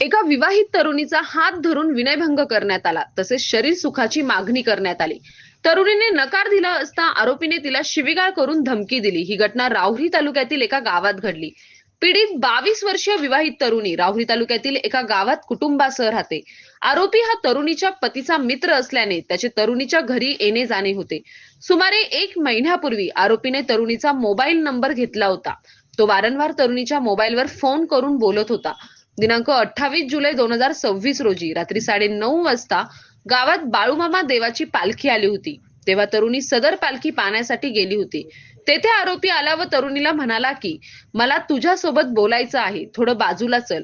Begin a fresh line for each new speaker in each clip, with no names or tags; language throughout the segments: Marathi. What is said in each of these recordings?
एका विवाहित तरुणीचा हात धरून विनयभंग करण्यात आला, तसेच शरीर सुखाची मागणी करण्यात आली. तरुणीने नकार दिला असता आरोपीने तिला शिवीगाळ करून धमकी दिली. ही घटना राहुरी तालुक्यातील एका गावात घडली. पीडित 22 वर्षीय विवाहित तरुणी राहुरी तालुक्यातील एका गावात कुटुंबासह राहते. आरोपी हा तरुणीच्या पतीचा मित्र असल्याने त्याचे तरुणीच्या घरी येणे जाणे होते. सुमारे 1 महिन्यापूर्वी आरोपीने तरुणीचा मोबाईल नंबर घेतला होता. तो वारंवार तरुणीच्या मोबाईलवर फोन करून बोलत होता. दिनांक 28 जुलै 2026 रोजी रात्री 9:30 वाजता गावात बाळूमामा देवाची पालखी आली होती. तेव्हा तरुणी सदर पालखी पाहण्यासाठी गेली होती. तेथे आरोपी आला व तरुणीला म्हणाला की मला तुझ्यासोबत बोलायचं आहे, थोडं बाजूला चल.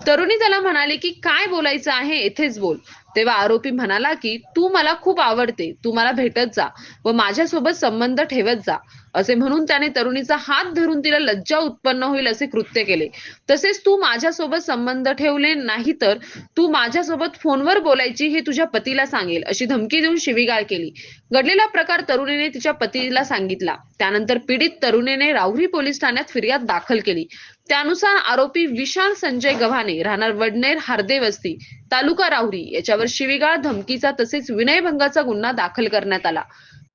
तरुणी त्याला म्हणाली की काय बोलायचं आहे, येथेच बोल. तेव्हा आरोपी म्हणाला की तू मला खूप आवडते, तू मला भेटत जा व माझ्यासोबत संबंध ठेवत जा. असे म्हणून त्याने तरुणीचा हात धरून तिला लज्जा उत्पन्न होईल असे कृत्य केले. तसेच तू माझ्यासोबत संबंध ठेवले नाही तर तू माझ्यासोबत फोनवर बोलायची हे तुझ्या पतीला सांगेल अशी धमकी देऊन शिवीगाळ केली. घडलेला प्रकार तरुणीने तिच्या पतीला सांगितला. त्यानंतर पीडित तरुणीने राहुरी पोलीस ठाण्यात फिर्याद दाखल केली. त्यानुसार आरोपी विशाल संजय गव्हाणे राहणार वडनेर हार्दे वस्ती तालुका राहुरी याच्यावर शिवीगाळ, धमकीचा तसेच विनयभंगाचा गुन्हा दाखल करण्यात आला.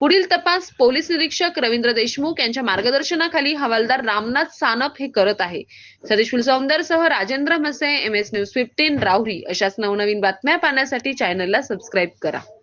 पुढील तपास पोलीस निरीक्षक रवींद्र देशमुख यांच्या मार्गदर्शनाखाली हवालदार रामनाथ सानप हे करत आहे. सतीश फुलसौंदरसह राजेंद्र मसे, MS न्यूज 15 राहुरी. अशाच नवनवीन बातम्या पाहण्यासाठी चॅनलला सबस्क्राईब करा.